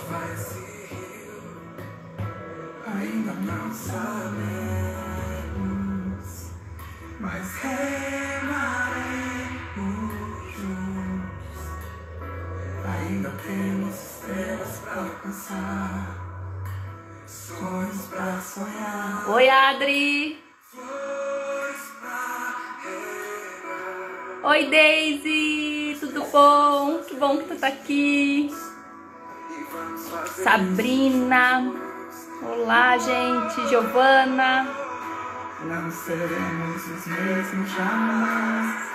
vai esse rio? Ainda não sabemos, mas remaremos juntos. Ainda temos estrelas pra alcançar, sonhos pra sonhar. Oi, Adri! Oi, Daisy! Tudo bom? Que bom que tu tá aqui! Sabrina! Olá, gente! Giovana! Não seremos os mesmos jamais.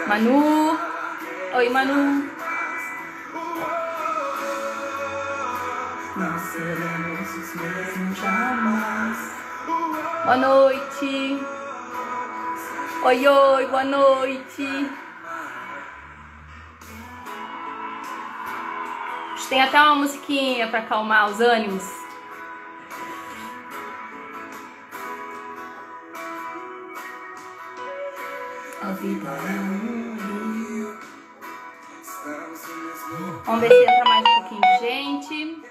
Manu! Oi, Manu! Não seremos os mesmos jamais. Boa noite! Oi, oi! Boa noite! Tem até uma musiquinha pra acalmar os ânimos. A vida é um rio. Vamos ver se entra mais um pouquinho de gente.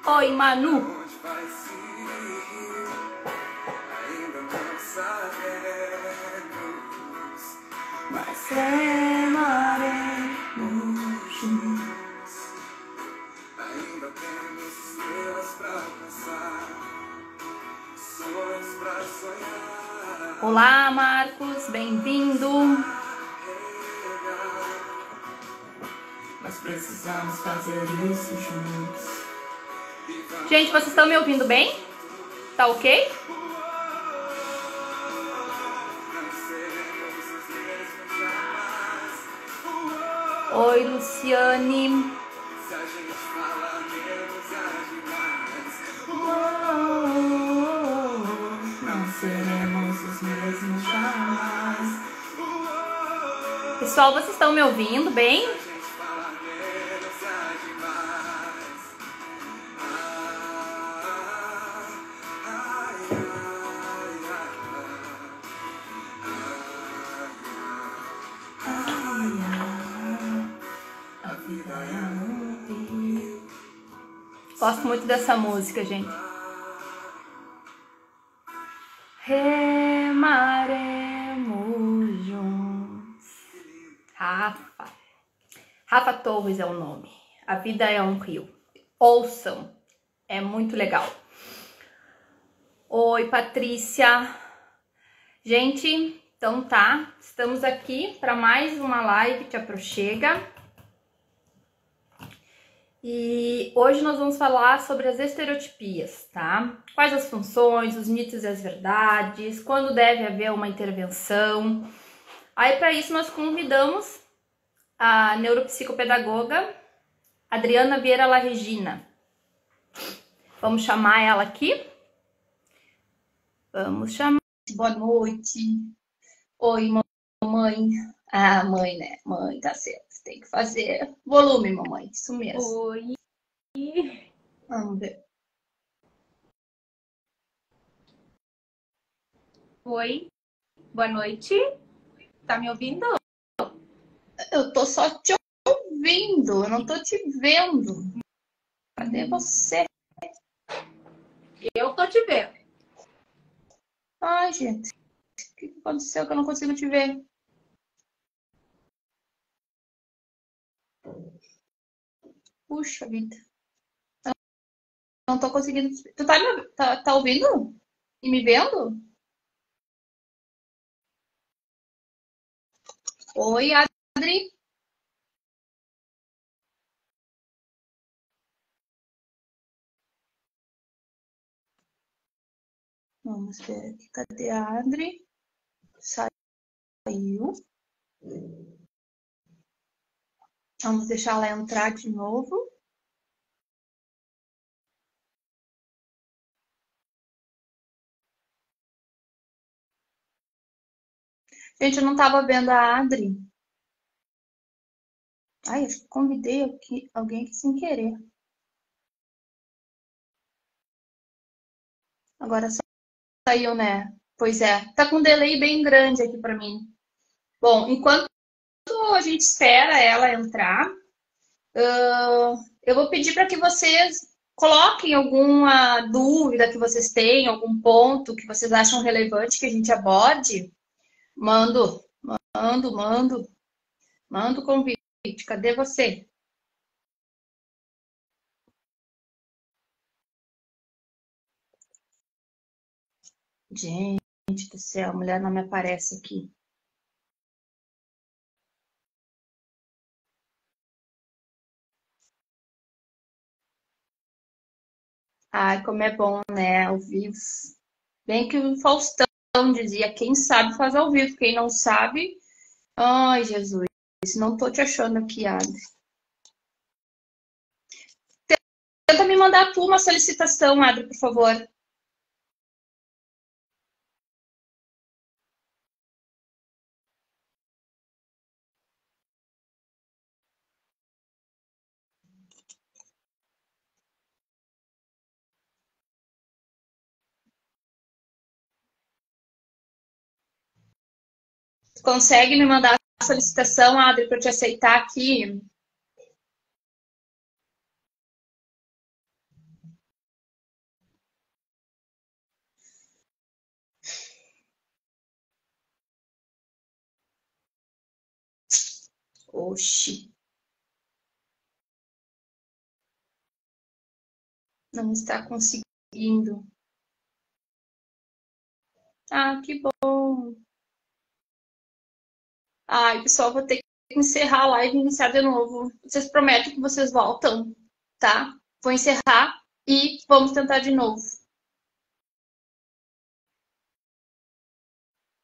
Oi, Manu. Onde vai se rio? Ainda não sabemos, mas remaremos juntos. Ainda temos estrelas pra alcançar, sonhos pra sonhar. Olá, Marcos. Bem-vindo. Mas precisamos fazer isso juntos. Gente, vocês estão me ouvindo bem? Tá ok? Oi, Luciane. Se a gente fala menos, age mais. Não seremos os mesmos jamais. Pessoal, vocês estão me ouvindo bem? Se a gente fala menos, age mais. A vida é um rio. Gosto muito dessa música, gente. Remaremos juntos. Rafa Torres é o nome. A vida é um rio. Ouçam. É muito legal. Oi, Patrícia. Gente, então tá. Estamos aqui para mais uma live Te Aproxega. E hoje nós vamos falar sobre as estereotipias, tá? Quais as funções, os mitos e as verdades, quando deve haver uma intervenção. Aí, para isso, nós convidamos a neuropsicopedagoga Adriana Vieira La Regina. Vamos chamar ela aqui? Vamos chamar. Boa noite. Oi, mamãe. Ah, mãe, né? Mãe, tá certo. Tem que fazer volume, mamãe. Isso mesmo. Oi. Vamos ver. Oi. Boa noite. Tá me ouvindo? Eu tô só te ouvindo, eu não tô te vendo. Cadê você? Eu tô te vendo. Ai, gente. O que aconteceu que eu não consigo te ver? Puxa vida. Eu não tô conseguindo. Tu tá ouvindo? E me vendo? Oi, Adri. Vamos ver aqui. Cadê a Adri? Saiu. Vamos deixar ela entrar de novo. Gente, eu não tava vendo a Adri. Ai, acho que convidei aqui, alguém aqui sem querer. Agora saiu, né? Pois é, tá com um delay bem grande aqui para mim. Bom, enquanto a gente espera ela entrar, eu vou pedir para que vocês coloquem alguma dúvida que vocês têm, algum ponto que vocês acham relevante que a gente aborde. Mando, mando o convite. Cadê você? Gente do céu, a mulher não me aparece aqui. Ai, como é bom, né? Ao vivo. Bem que o Faustão dizia, quem sabe faz ao vivo, quem não sabe. Ai, Jesus, não tô te achando aqui, Adri. Tenta me mandar tu uma solicitação, Adri, por favor. Consegue me mandar a solicitação, Adri, para eu te aceitar aqui? Oxi, não está conseguindo. Ah, que bom. Ai, pessoal, vou ter que encerrar a live e iniciar de novo. Vocês prometem que vocês voltam, tá? Vou encerrar e vamos tentar de novo.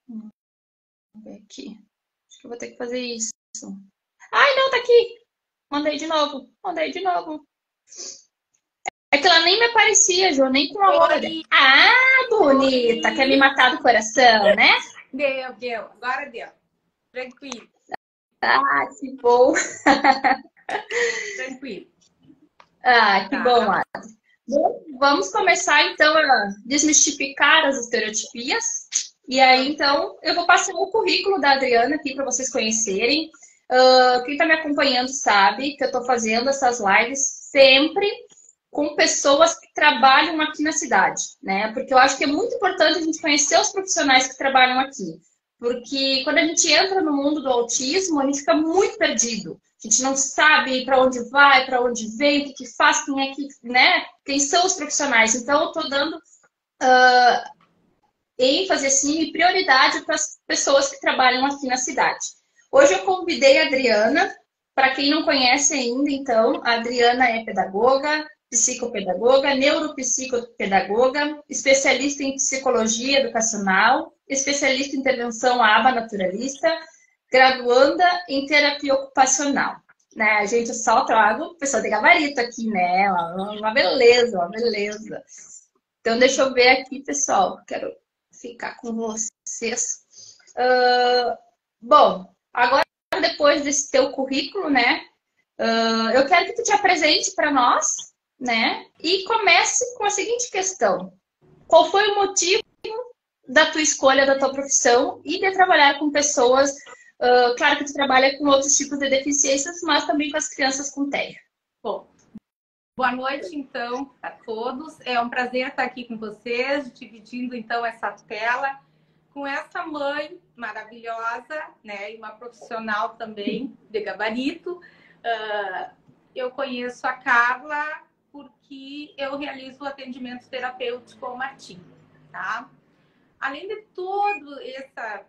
Vamos ver aqui. Acho que eu vou ter que fazer isso. Ai, não, tá aqui. Mandei de novo. Mandei de novo. É que ela nem me aparecia, Jo, nem com a outra. Ah, bonita. Quer me matar do coração, né? Deu. Agora deu. Tranquilo. Ah, que bom. Tranquilo. Ah, que Tá. bom, Adri. Bom, vamos começar, então, a desmistificar as estereotipias. E aí, então, eu vou passar o currículo da Adriana aqui para vocês conhecerem. Quem está me acompanhando sabe que eu estou fazendo essas lives sempre com pessoas que trabalham aqui na cidade, né? Porque eu acho que é muito importante a gente conhecer os profissionais que trabalham aqui. Porque quando a gente entra no mundo do autismo, a gente fica muito perdido. A gente não sabe para onde vai, para onde vem, o que faz, quem é que, né? Quem são os profissionais. Então, eu estou dando ênfase assim, e prioridade para as pessoas que trabalham aqui na cidade. Hoje eu convidei a Adriana. Para quem não conhece ainda, então, a Adriana é pedagoga, psicopedagoga, neuropsicopedagoga, especialista em psicologia educacional, especialista em intervenção ABA naturalista, graduanda em terapia ocupacional. Né? A gente só trago pessoa de gabarito aqui, né? Uma beleza, uma beleza. Então, deixa eu ver aqui, pessoal. Quero ficar com vocês. Bom, agora, depois desse teu currículo, né? Eu quero que tu te apresente para nós, né? E comece com a seguinte questão. Qual foi o motivo da tua escolha, da tua profissão e de trabalhar com pessoas... claro que tu trabalha com outros tipos de deficiências, mas também com as crianças com TEA. Bom, boa noite, então, a todos. É um prazer estar aqui com vocês, dividindo, então, essa tela com essa mãe maravilhosa, né? E uma profissional também de gabarito. Eu conheço a Carla porque eu realizo o atendimento terapêutico ao Martim, tá? Além de tudo essa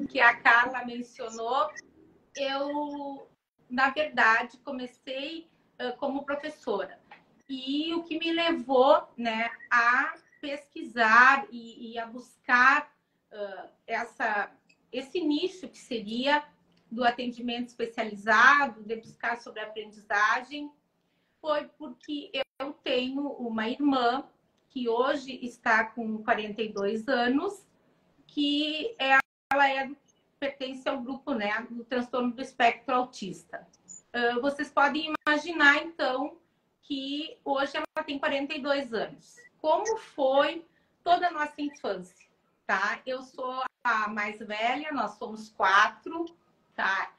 que a Carla mencionou, eu, na verdade, comecei como professora. E o que me levou, né, a pesquisar e a buscar esse nicho que seria do atendimento especializado, de buscar sobre a aprendizagem, foi porque eu tenho uma irmã que hoje está com 42 anos, que ela pertence ao grupo, né, do transtorno do espectro autista. Vocês podem imaginar, então, que hoje ela tem 42 anos. Como foi toda a nossa infância? tá? Eu sou a mais velha, nós somos 4, tá?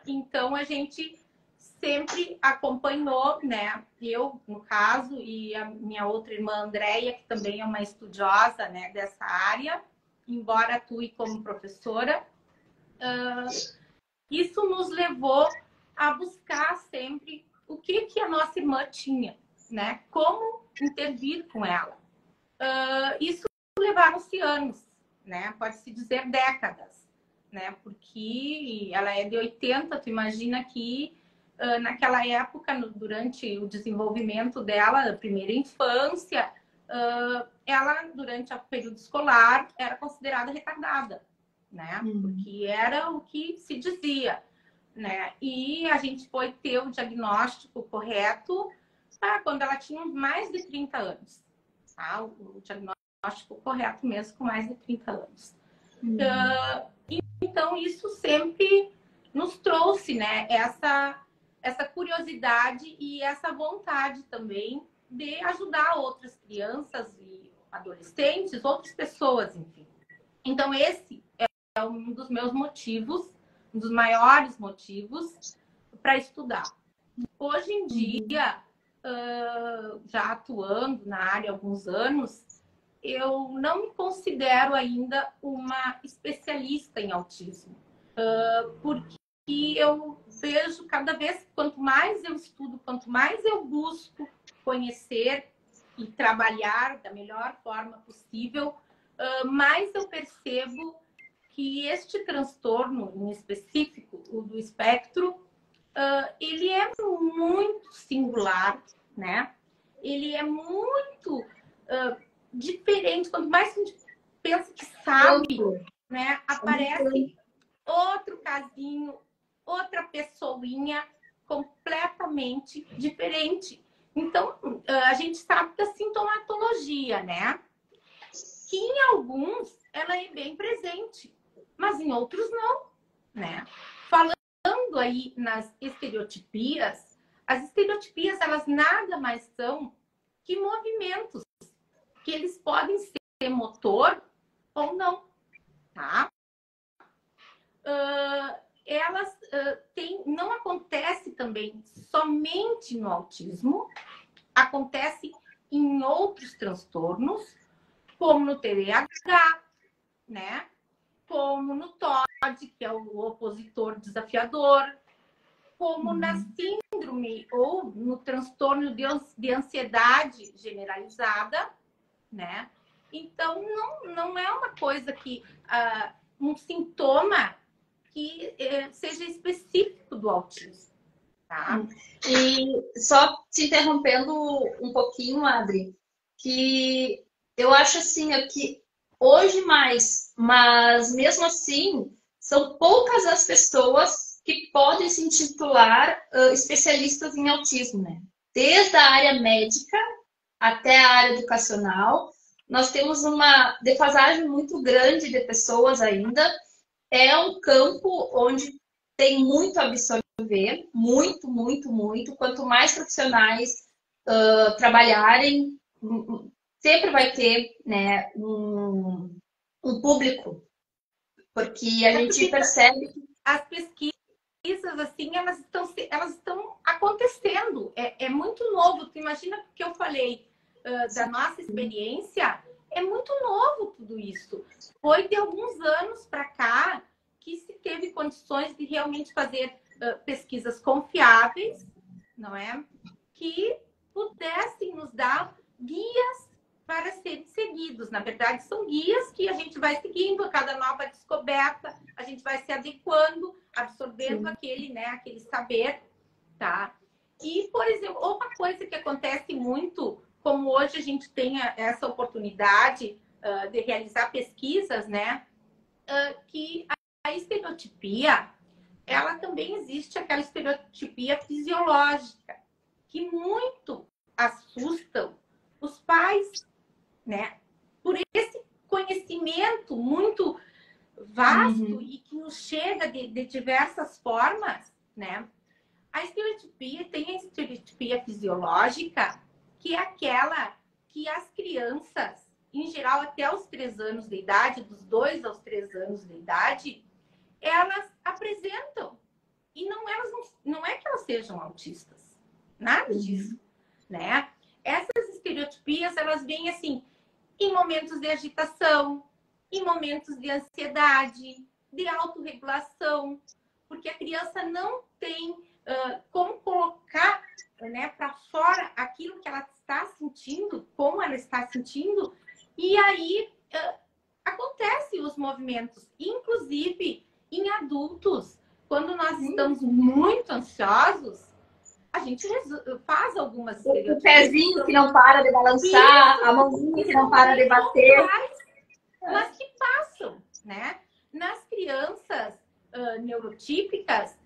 Então, a gente sempre acompanhou, né? Eu, no caso, e a minha outra irmã, Andréia, que também é uma estudiosa, né, dessa área, embora atue como professora. Isso nos levou a buscar sempre o que a nossa irmã tinha, né? Como intervir com ela. Isso levaram-se anos, né? Pode-se dizer décadas, né? Porque ela é de 80, tu imagina que naquela época, durante o desenvolvimento dela, da primeira infância, ela, durante o período escolar, era considerada retardada, né? Porque era o que se dizia, né? E a gente foi ter o diagnóstico correto quando ela tinha mais de 30 anos, tá? O diagnóstico correto mesmo, com mais de 30 anos. Então, isso sempre nos trouxe, né? Essa curiosidade e essa vontade também de ajudar outras crianças e adolescentes, outras pessoas, enfim. Então, esse é um dos meus motivos, um dos maiores motivos para estudar. Hoje em dia, já atuando na área há alguns anos, eu não me considero ainda uma especialista em autismo, porque eu vejo cada vez, quanto mais eu estudo, quanto mais eu busco conhecer e trabalhar da melhor forma possível, mais eu percebo que este transtorno em específico, o do espectro, ele é muito singular, né? Ele é muito diferente. Quanto mais a gente pensa que sabe, né? Aparece outro casinho, outra pessoinha completamente diferente. Então, a gente sabe da sintomatologia, né? Que em alguns ela é bem presente, mas em outros não, né? Falando aí nas estereotipias, as estereotipias, elas nada mais são que movimentos, que eles podem ser motor ou não, tá? Elas não acontece também somente no autismo, acontece em outros transtornos, como no TDAH, né? Como no TOD, que é o opositor desafiador, como na síndrome ou no transtorno de ansiedade generalizada, né? Então, não é uma coisa que um sintoma que seja específico do autismo, tá? E só te interrompendo um pouquinho, Adri, que eu acho assim, que hoje mais, mas mesmo assim, são poucas as pessoas que podem se intitular especialistas em autismo, né? Desde a área médica até a área educacional, nós temos uma defasagem muito grande de pessoas ainda. É um campo onde tem muito a absorver, muito, muito, muito. Quanto mais profissionais trabalharem, sempre vai ter, né, um público, porque a gente percebe que as pesquisas, assim, elas estão acontecendo. É muito novo. Tu imagina que eu falei da nossa experiência, é muito novo tudo isso. Foi de alguns anos para cá que se teve condições de realmente fazer pesquisas confiáveis, não é? Que pudessem nos dar guias para serem seguidos. Na verdade, são guias que a gente vai seguindo a cada nova descoberta, a gente vai se adequando, absorvendo aquele saber, tá? E, por exemplo, outra coisa que acontece muito, como hoje a gente tem essa oportunidade de realizar pesquisas, né? Que a estereotipia, ela também existe, aquela estereotipia fisiológica, que muito assustam os pais, né? Por esse conhecimento muito vasto e que nos chega de diversas formas, né? A estereotipia tem a estereotipia fisiológica, que é aquela que as crianças em geral até os 3 anos de idade, dos 2 aos 3 anos de idade, elas apresentam. E não é que elas sejam autistas. Nada disso, né? Essas estereotipias, elas vêm assim, em momentos de agitação, em momentos de ansiedade, de autorregulação, porque a criança não tem como colocar, né, para fora aquilo que ela está sentindo, como ela está sentindo, e aí acontecem os movimentos, inclusive em adultos. Quando nós estamos muito ansiosos, a gente faz algumas O pezinho que não para de balançar, a mãozinha que não para de bater. Mas que passam, né? Nas crianças neurotípicas,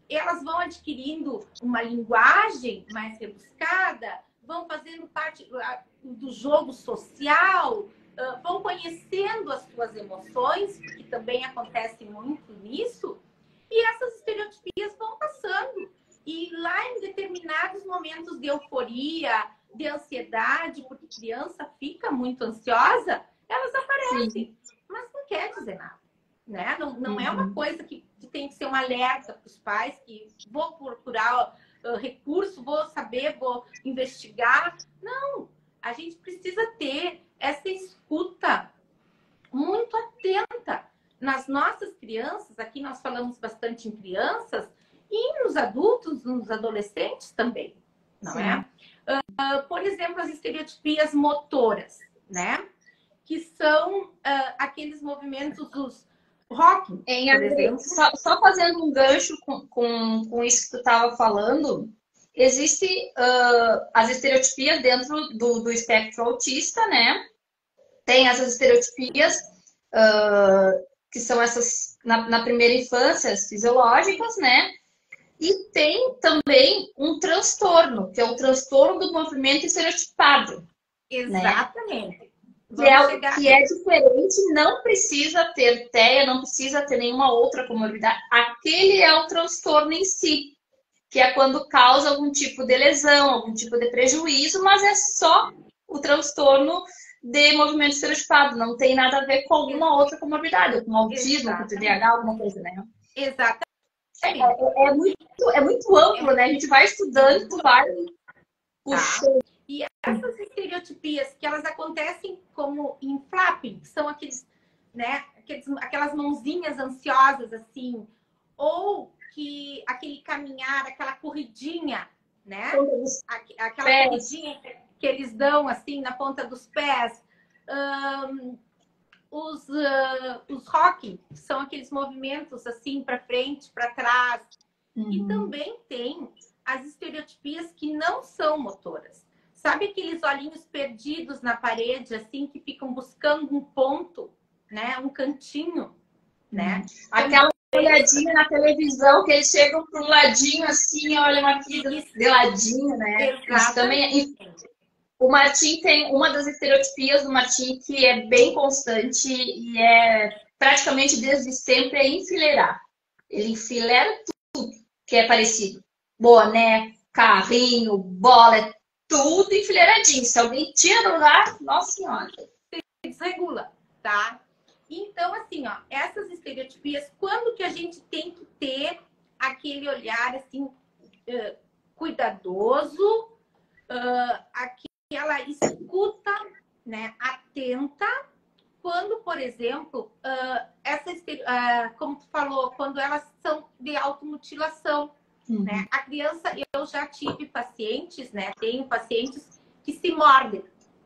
elas vão adquirindo uma linguagem mais rebuscada, vão fazendo parte do jogo social, vão conhecendo as suas emoções, que também acontece muito nisso, e essas estereotipias vão passando. E lá em determinados momentos de euforia, de ansiedade, porque a criança fica muito ansiosa, elas aparecem. Sim. Mas não quer dizer nada, né? Não é uma coisa que tem que ser um alerta para os pais, que vou procurar recurso, vou saber, vou investigar. Não, a gente precisa ter essa escuta muito atenta nas nossas crianças. Aqui nós falamos bastante em crianças, e nos adultos, nos adolescentes também, não é? Por exemplo, as estereotipias motoras, né? Que são aqueles movimentos dos rocking, por exemplo. Só fazendo um gancho com isso que tu estava falando, existe as estereotipias dentro do espectro autista, né? Tem essas estereotipias que são essas na primeira infância, as fisiológicas, né? E tem também um transtorno, que é o transtorno do movimento estereotipado. Exatamente. Né? Que é diferente, não precisa ter TEA, não precisa ter nenhuma outra comorbidade. Aquele é o transtorno em si, que é quando causa algum tipo de lesão, algum tipo de prejuízo, mas é só o transtorno de movimento estereotipado, não tem nada a ver com alguma outra comorbidade, com autismo, com TDAH, alguma coisa, né? Exatamente. É muito amplo, né? A gente vai estudando, tu vai puxando. E essas estereotipias que elas acontecem como em flapping, que são aqueles, né, aquelas mãozinhas ansiosas assim, ou que aquele caminhar, aquela corridinha, né? Aquela corridinha que eles dão assim na ponta dos pés. Os rocking, que são aqueles movimentos assim para frente, para trás. E também tem as estereotipias que não são motoras. Sabe aqueles olhinhos perdidos na parede, assim, que ficam buscando um ponto, né? Um cantinho, né? Aquela olhadinha na televisão, que eles chegam para um ladinho assim, olham aqui de ladinho, né? Isso também o Martim tem uma das estereotipias do Martim que é bem constante e é praticamente desde sempre, é enfileirar. Ele enfileira tudo que é parecido. Boné, carrinho, bola, é tudo enfileiradinho. Se alguém tira do lugar, nossa senhora. Desregula, tá? Então, assim, ó, essas estereotipias, quando que a gente tem que ter aquele olhar, assim, cuidadoso, aquela escuta, né, atenta, quando, por exemplo, como tu falou, quando elas são de automutilação, né? A criança, eu já tive pacientes, né? Tenho pacientes que se mordem,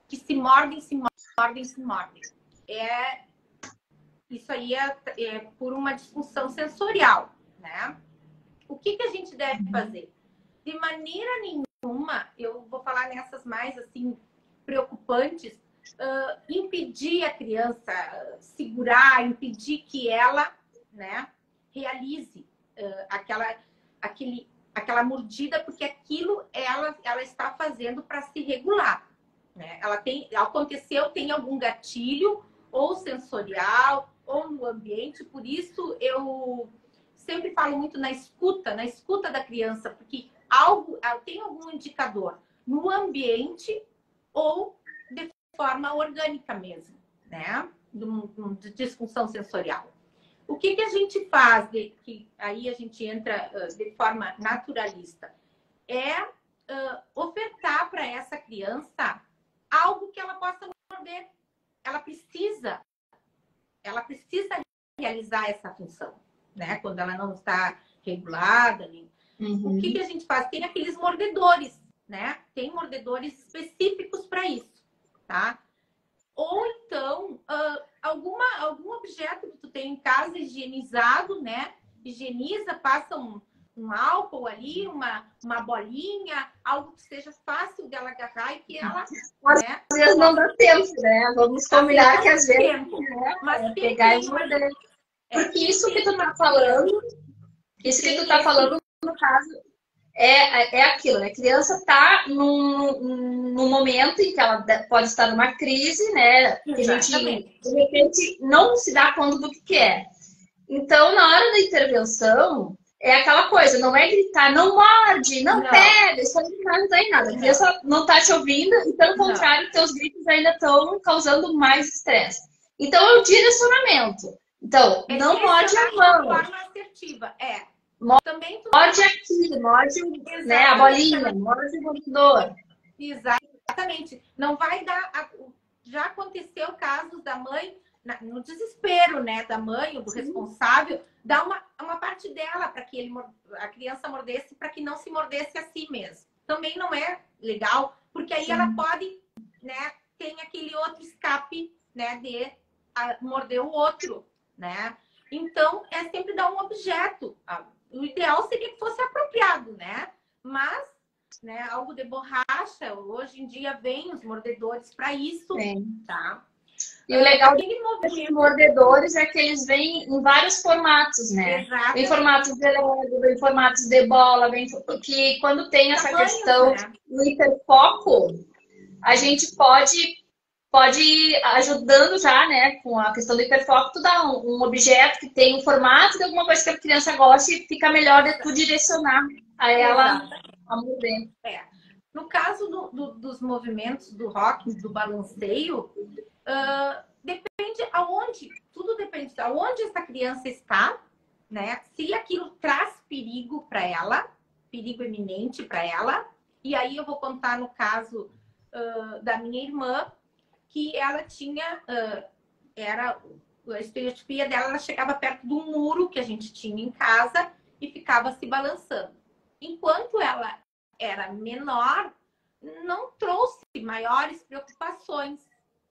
se mordem. Isso aí é por uma disfunção sensorial, né? O que a gente deve fazer? De maneira nenhuma, eu vou falar nessas mais assim preocupantes, impedir a criança, segurar, impedir que ela, né, realize aquela mordida, porque aquilo ela está fazendo para se regular, né? Aconteceu, tem algum gatilho, ou sensorial, ou no ambiente, por isso eu sempre falo muito na escuta da criança, porque tem algum indicador no ambiente ou de forma orgânica mesmo, né? De disfunção sensorial. O que a gente faz, que aí a gente entra de forma naturalista, é ofertar para essa criança algo que ela possa morder. Ela precisa realizar essa função, né? Quando ela não está regulada. O que a gente faz? Tem aqueles mordedores, né? Tem mordedores específicos para isso, tá? Ou então, algum objeto que tu tem em casa higienizado, né? Higieniza, passa um álcool ali, uma bolinha, algo que seja fácil dela agarrar e que ela... né? Às vezes não dá tempo, né? Vamos combinar que às vezes tempo, mas pegar e morder. Porque isso que tu tá falando, no caso, é aquilo, né? A criança tá num momento em que ela pode estar numa crise, né? Que a gente, de repente, não se dá conta do que é. Então, na hora da intervenção, é aquela coisa, não é gritar, não morde, não pega, isso não vai ajudar em nada. A criança não tá te ouvindo e, pelo contrário, teus gritos ainda estão causando mais estresse. Então, é o direcionamento. Então, não morde a mão. De forma assertiva, também morde aqui, morde, né, a bolinha, morde o mordedor. Exatamente. Não vai dar... Já aconteceu casos da mãe, no desespero, né, da mãe ou do responsável, dar uma parte dela para que a criança mordesse, para que não se mordesse a si mesmo. Também não é legal, porque aí ela pode, né, tem aquele outro escape, né, de morder o outro, né? Então, é sempre dar um objeto. O ideal seria que fosse apropriado, né? Mas, né, algo de borracha, hoje em dia vem os mordedores para isso, tá? E o legal dos mordedores é que eles vêm em vários formatos, né? Exato. Em formatos de Lego, em formatos de bola, porque quando tem essa questão do hiperfoco, a gente pode ajudando já, né, com a questão do hiperfoco, tu dá um objeto que tem um formato de alguma coisa que a criança gosta e fica melhor de tu direcionar a ela a morder. No caso dos movimentos do rock, do balanceio, depende aonde, tudo depende de aonde essa criança está, né? Se aquilo traz perigo para ela, perigo iminente para ela, e aí eu vou contar no caso da minha irmã, que ela tinha, a estereotipia dela, ela chegava perto de um muro que a gente tinha em casa e ficava se balançando. Enquanto ela era menor, não trouxe maiores preocupações,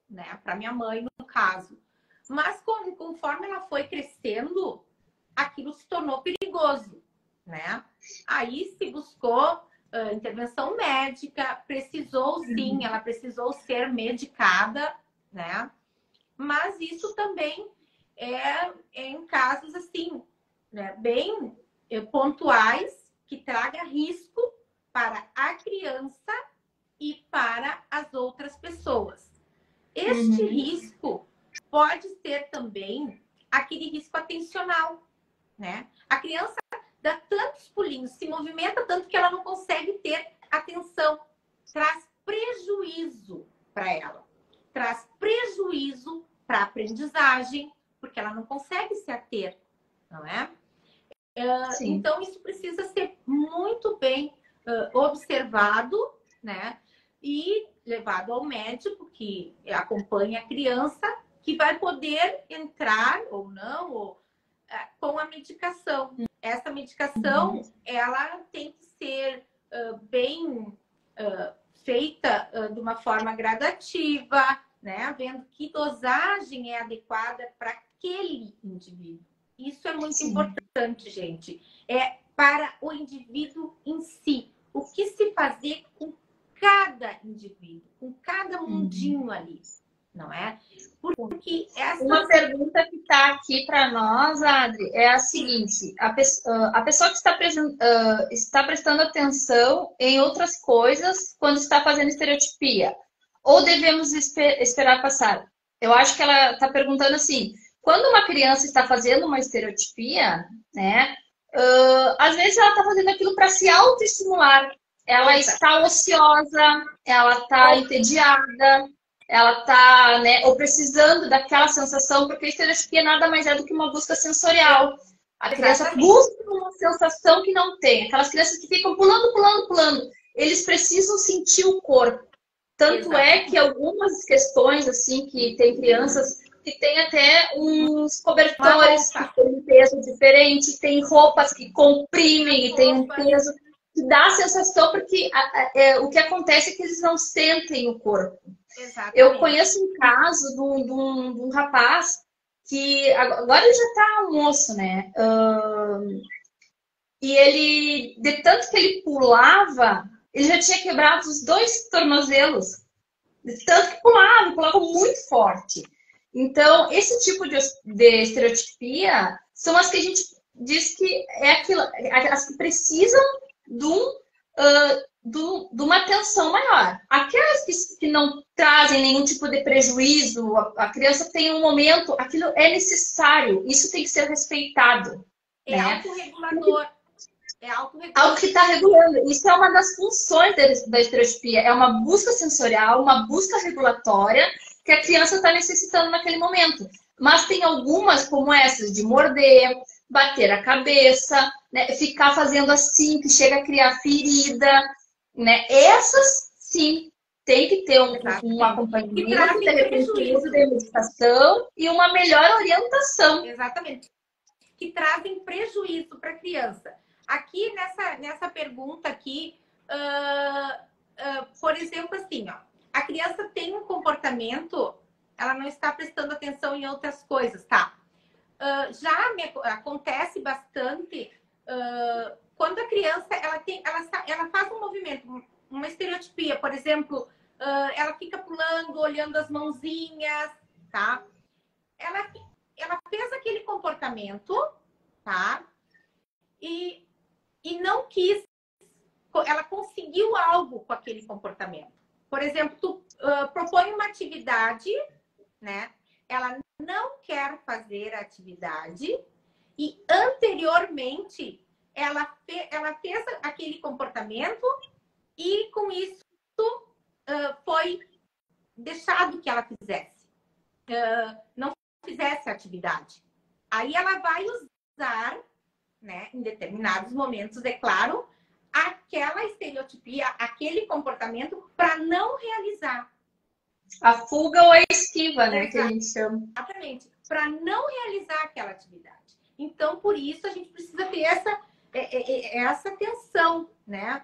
né, para minha mãe, no caso. Mas conforme ela foi crescendo, aquilo se tornou perigoso, né? Aí se buscou intervenção médica, precisou sim, ela precisou ser medicada, né? Mas isso também é em casos assim, né, bem pontuais, que traga risco para a criança e para as outras pessoas. Este risco pode ser também aquele risco atencional, né? A criança dá tantos pulinhos, se movimenta tanto que ela não consegue ter atenção. Traz prejuízo para ela. Traz prejuízo para a aprendizagem, porque ela não consegue se ater, não é? Então, isso precisa ser muito bem observado, né? E levado ao médico que acompanha a criança, que vai poder entrar ou não com a medicação. Essa medicação, ela tem que ser bem feita de uma forma gradativa, né? Vendo que dosagem é adequada para aquele indivíduo. Isso é muito importante, gente. É para o indivíduo em si. O que se fazer com cada indivíduo, com cada mundinho ali, não é? Porque uma pergunta que está aqui para nós, Adri, é a seguinte: a pessoa que está prestando atenção em outras coisas quando está fazendo estereotipia, ou devemos esperar passar? Eu acho que ela está perguntando assim: quando uma criança está fazendo uma estereotipia, né? Às vezes ela está fazendo aquilo para se autoestimular. Ela está ociosa, ela está entediada, ela tá, né, ou precisando daquela sensação, porque a estereotipia nada mais é do que uma busca sensorial. A criança Exatamente. busca uma sensação que não tem. Aquelas crianças que ficam pulando, pulando, pulando. Eles precisam sentir o corpo. Tanto é que algumas questões, assim, que tem crianças que tem até uns cobertores que têm um peso diferente, tem roupas que comprimem e tem um peso que dá a sensação, porque o que acontece é que eles não sentem o corpo. Exatamente. Eu conheço um caso de um rapaz que agora ele já está moço, né? E ele, de tanto que ele pulava, ele já tinha quebrado os 2 tornozelos. De tanto que pulava muito forte. Então, esse tipo de estereotipia são as que a gente diz que é aquilo, as que precisam de uma atenção maior. Aquelas que não trazem nenhum tipo de prejuízo, a criança tem um momento, aquilo é necessário, isso tem que ser respeitado. É né? autorregulador. É autorregulador. Algo que está regulando. Isso é uma das funções da estereotipia. É uma busca sensorial, uma busca regulatória que a criança está necessitando naquele momento. Mas tem algumas, como essas, de morder, bater a cabeça, né? Ficar fazendo assim, que chega a criar ferida. Né? Essas, sim, tem que ter um acompanhamento, de repente, uso de medicação e uma melhor orientação. Exatamente. Que trazem prejuízo para a criança. Aqui, nessa pergunta aqui, por exemplo, assim, ó, a criança tem um comportamento, ela não está prestando atenção em outras coisas, tá? Acontece bastante quando a criança ela faz um movimento, uma estereotipia, por exemplo, ela fica pulando, olhando as mãozinhas, tá? Ela fez aquele comportamento, tá? E não quis, ela conseguiu algo com aquele comportamento. Por exemplo, tu propõe uma atividade, né? Ela não quer fazer a atividade e anteriormente ela fez aquele comportamento e com isso foi deixado que ela fizesse. Não fizesse a atividade. Aí ela vai usar, né, em determinados momentos, é claro, aquela estereotipia, aquele comportamento para não realizar. A fuga ou a esquiva, né, que a gente chama. Exatamente, para não realizar aquela atividade. Então, por isso, a gente precisa ter essa atenção, né?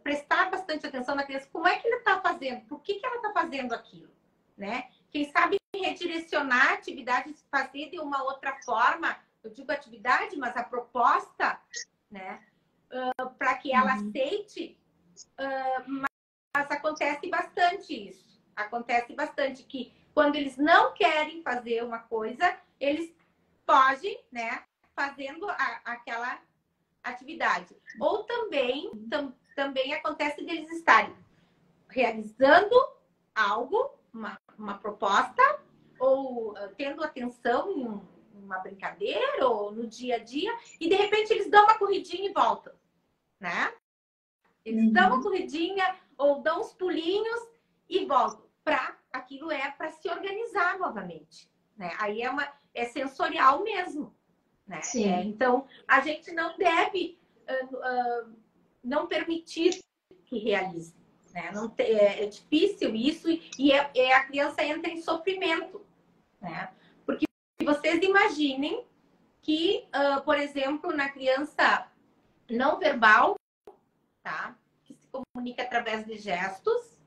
Prestar bastante atenção na criança. Como é que ele está fazendo? Por que ela está fazendo aquilo? Né? Quem sabe redirecionar a atividade, fazer de uma outra forma, eu digo atividade, mas a proposta, né? Para que ela aceite, mas acontece bastante isso. Acontece bastante que quando eles não querem fazer uma coisa, eles fogem, né? Fazendo aquela atividade. Ou também acontece deles estarem realizando algo, uma proposta, ou tendo atenção em uma brincadeira, ou no dia a dia, e de repente eles dão uma corridinha e voltam, né? Eles dão uma corridinha, ou dão uns pulinhos e voltam. Aquilo é para se organizar novamente, né? Aí é sensorial mesmo, né? Então, a gente não deve não permitir que realize. Né? É difícil isso e a criança entra em sofrimento. Né? Porque vocês imaginem que, por exemplo, na criança não verbal, tá? Que se comunica através de gestos,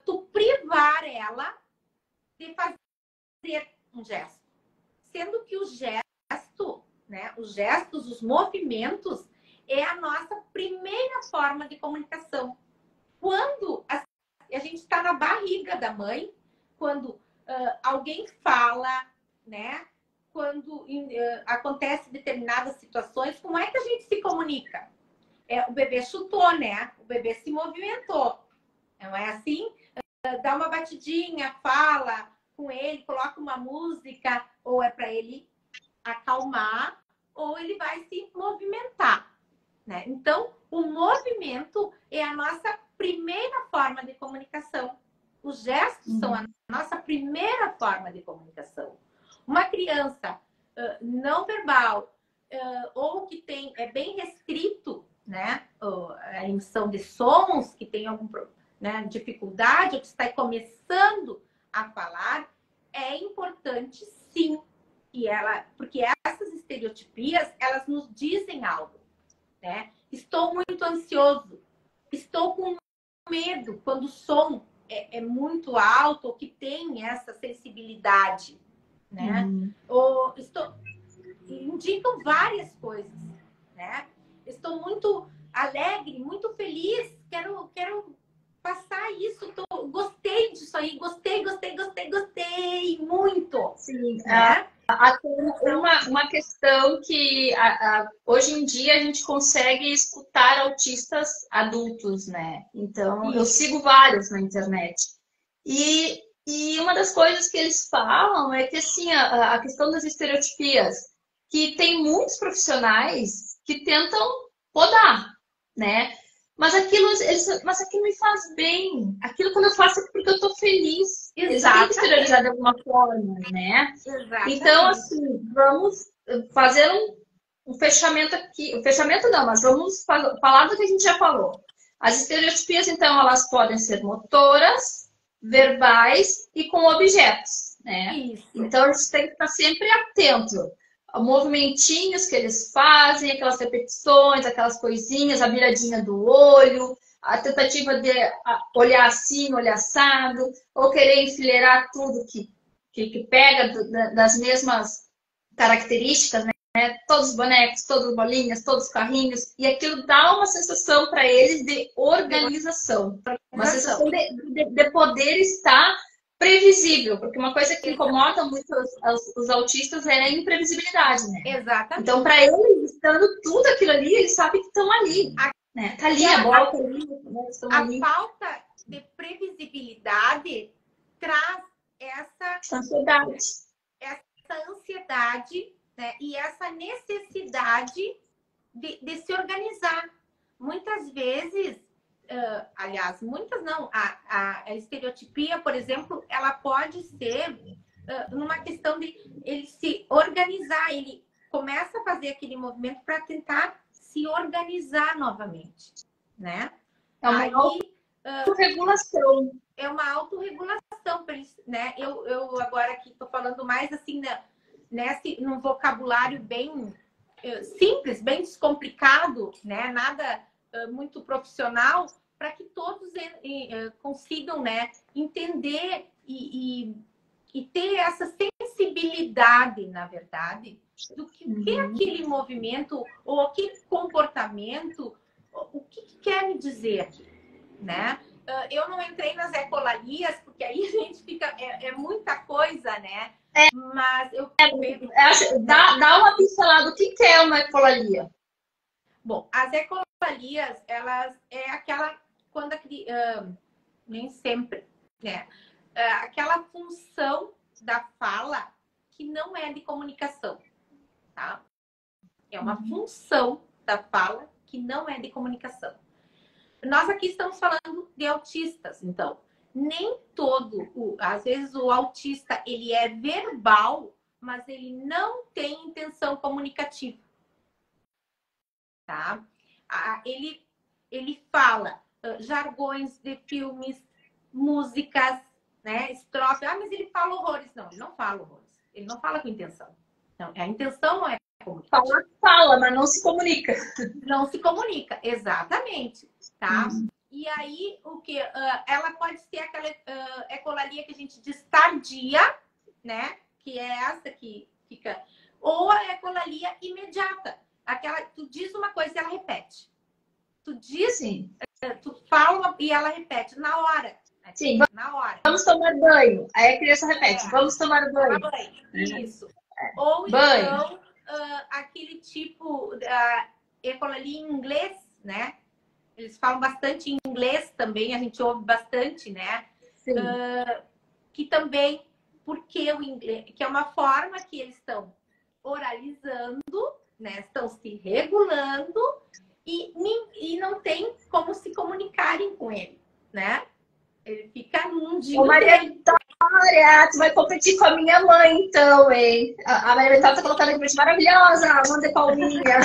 tu privar ela de fazer um gesto. Sendo que o gesto, né? Os gestos, os movimentos, é a nossa primeira forma de comunicação. Quando a gente está na barriga da mãe, quando alguém fala, né? Quando acontece determinadas situações, como é que a gente se comunica? O bebê chutou, né? O bebê se movimentou. Não é assim? Dá uma batidinha, fala com ele, coloca uma música, ou é para ele acalmar, ou ele vai se movimentar. Né? Então, o movimento é a nossa primeira forma de comunicação. Os gestos são a nossa primeira forma de comunicação. Uma criança não verbal ou que é bem restrito, né, a emissão de sons, que tem alguma dificuldade, ou que está começando a falar, é importante sim. Porque essas estereotipias, elas nos dizem algo, né? Estou muito ansioso, estou com medo quando o som é muito alto ou que tem essa sensibilidade, né? Ou indicam várias coisas, né? Estou muito alegre, muito feliz, quero passar isso, gostei disso aí, gostei muito. Sim, né? uma questão que hoje em dia a gente consegue escutar autistas adultos, né? Então, eu sigo vários na internet. E uma das coisas que eles falam é que, assim, a questão das estereotipias, que tem muitos profissionais que tentam podar, né? Mas aquilo me faz bem. Aquilo quando eu faço é porque eu tô feliz. Eles têm que exteriorizar de alguma forma, né? Exatamente. Então, assim, vamos fazer um fechamento aqui. Um fechamento não, mas vamos falar do que a gente já falou. As estereotipias, então, elas podem ser motoras, verbais e com objetos, né? Isso. Então, a gente tem que estar sempre atento. Movimentinhos que eles fazem, aquelas repetições, aquelas coisinhas, a viradinha do olho, a tentativa de olhar assim, olhar assado, ou querer enfileirar tudo que pega das mesmas características, né? Todos os bonecos, todas as bolinhas, todos os carrinhos, e aquilo dá uma sensação para eles de organização, uma sensação de poder estar previsível, porque uma coisa que incomoda muito os autistas é a imprevisibilidade, né? Exatamente. Então, para eles, estando tudo aquilo ali, eles sabem que estão ali. Né? Tá ali a bola, tá ali, estão ali. A falta de previsibilidade traz essa ansiedade, né? E essa necessidade de se organizar. Muitas vezes, aliás, muitas não, a estereotipia, por exemplo, ela pode ser numa questão de ele se organizar, ele começa a fazer aquele movimento para tentar se organizar novamente, né? É uma autorregulação. É uma autorregulação, né? Eu agora aqui estou falando mais assim, num vocabulário bem simples, bem descomplicado, né? Nada muito profissional, para que todos consigam, né, entender e ter essa sensibilidade, na verdade, do que é aquele movimento ou aquele comportamento, o que quer me dizer aqui, né? Eu não entrei nas ecolalias, porque aí a gente fica... É muita coisa, né? Mas eu... Dá uma pincelada do que é uma ecolalia. Bom, as ecolalias, elas é aquela... Quando nem sempre, né? Aquela função da fala que não é de comunicação, tá? É uma função da fala que não é de comunicação. Nós aqui estamos falando de autistas, então, nem às vezes o autista, ele é verbal, mas ele não tem intenção comunicativa, tá? Ele fala jargões de filmes, músicas, né, estrofe. Mas ele fala horrores. Não, ele não fala horrores. Ele não fala com intenção. Não, a intenção não é comunicar. Fala, mas não se comunica. Não se comunica, exatamente, tá? E aí, o que? Ela pode ser aquela ecolalia que a gente diz tardia, né? Que é essa que fica... Ou a ecolalia imediata. Aquela, tu diz uma coisa e ela repete. Tu diz... Sim. Tu fala e ela repete na hora. Sim, na hora. Vamos tomar banho. Aí a criança repete, vamos tomar banho. Isso. Ou banho. Então, aquele tipo ecolalia em inglês, né? Eles falam bastante em inglês também, a gente ouve bastante, né? Sim. Que também, porque o inglês, que é uma forma que eles estão oralizando, né? Estão se regulando e não tem como se comunicarem com ele, né? Ele fica num Ô, mundinho Maria dele. Vitória, tu vai competir com a minha mãe, então, hein? A Maria Vitória tá colocando aqui pra gente, maravilhosa, manda palminha.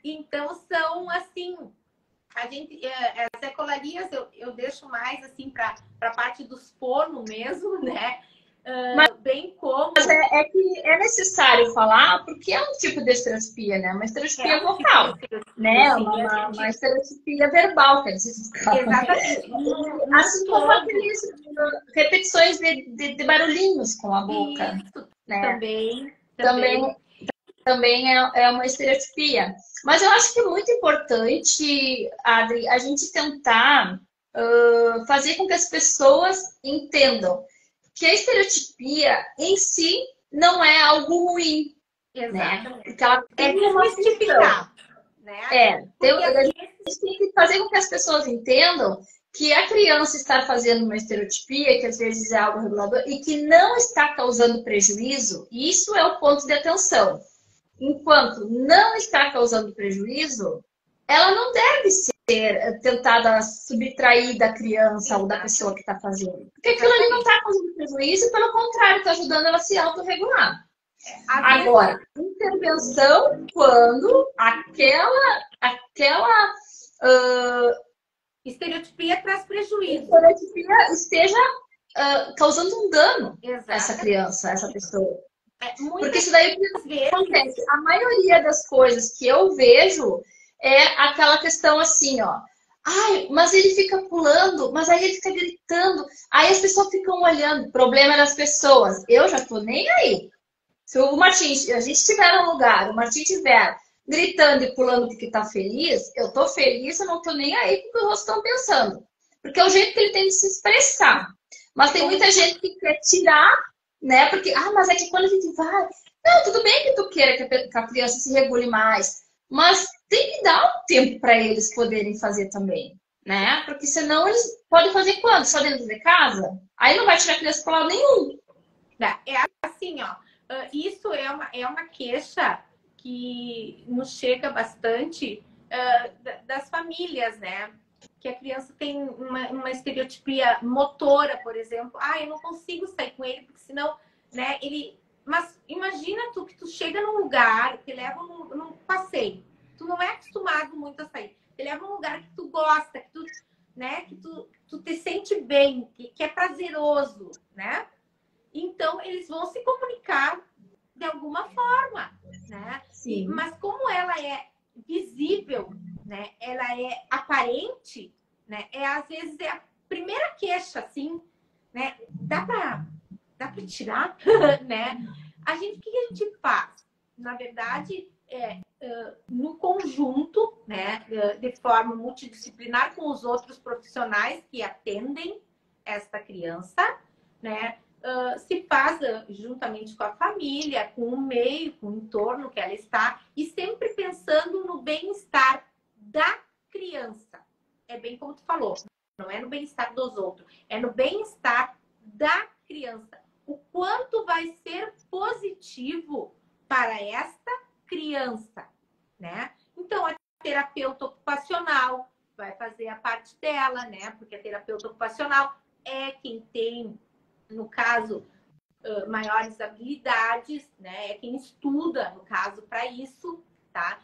Então, são assim, a gente, as ecolarias eu deixo mais assim para a parte dos fornos mesmo, né? Bem como. Mas é que é necessário falar, porque é um tipo de estereotipia, né? Uma estereotipia vocal, né? Uma estereotipia verbal, quer dizer. Exatamente. Assim como aqueles repetições de barulhinhos com a boca. Isso, né? Também. É uma estereotipia. Mas eu acho que é muito importante, Adri, a gente tentar fazer com que as pessoas entendam que a estereotipia em si não é algo ruim. Exatamente. Né? Porque ela tem uma desmistificar, né? a gente tem que fazer com que as pessoas entendam que a criança está fazendo uma estereotipia, que às vezes é algo regulador, e que não está causando prejuízo, isso é o ponto de atenção. Enquanto não está causando prejuízo, ela não deve ser tentada subtrair da criança ou da pessoa que está fazendo. Porque aquilo ali não está causando prejuízo, pelo contrário, está ajudando ela a se autorregular. Agora, intervenção quando aquela estereotipia traz prejuízo. Estereotipia esteja causando um dano Exato. a essa criança, a essa pessoa. Porque isso daí acontece. A maioria das coisas que eu vejo é aquela questão assim, ó. Ai, mas ele fica pulando, mas aí ele fica gritando. Aí as pessoas ficam olhando. Problema das pessoas. Eu já tô nem aí. Se o Martins, a gente estiver no lugar, o Martins estiver gritando e pulando porque tá feliz, eu tô feliz, eu não tô nem aí porque os outros estão pensando. Porque é o jeito que ele tem de se expressar. Mas tem muita gente que quer tirar, né? Porque, mas é que quando a gente vai... Não, tudo bem que tu queira que a criança se regule mais, mas tem que dar um tempo para eles poderem fazer também, né? Porque senão eles podem fazer quando? Só dentro de casa? Aí não vai tirar a criança para lado nenhum. É assim, ó. Isso é uma queixa que nos chega bastante das famílias, né? Que a criança tem uma estereotipia motora, por exemplo. Eu não consigo sair com ele, porque senão, né, ele... Mas imagina tu que tu chega num lugar, te leva num passeio. Tu não é acostumado muito a sair. Te leva num lugar que tu gosta, que tu, né, que tu te sente bem, que é prazeroso, né? Então, eles vão se comunicar de alguma forma, né? Sim. Mas como ela é visível, né? Ela é aparente, né? Às vezes é a primeira queixa, assim, né? Dá pra tirar, né? O que a gente faz? Na verdade, no conjunto, né? De forma multidisciplinar com os outros profissionais que atendem esta criança, né? Se faz juntamente com a família, com o meio, com o entorno que ela está, e sempre pensando no bem-estar da criança. É bem como tu falou, não é no bem-estar dos outros, é no bem-estar da criança. O quanto vai ser positivo para esta criança, né? Então, a terapeuta ocupacional vai fazer a parte dela, né? Porque a terapeuta ocupacional é quem tem, no caso, maiores habilidades, né? É quem estuda, no caso, para isso, tá?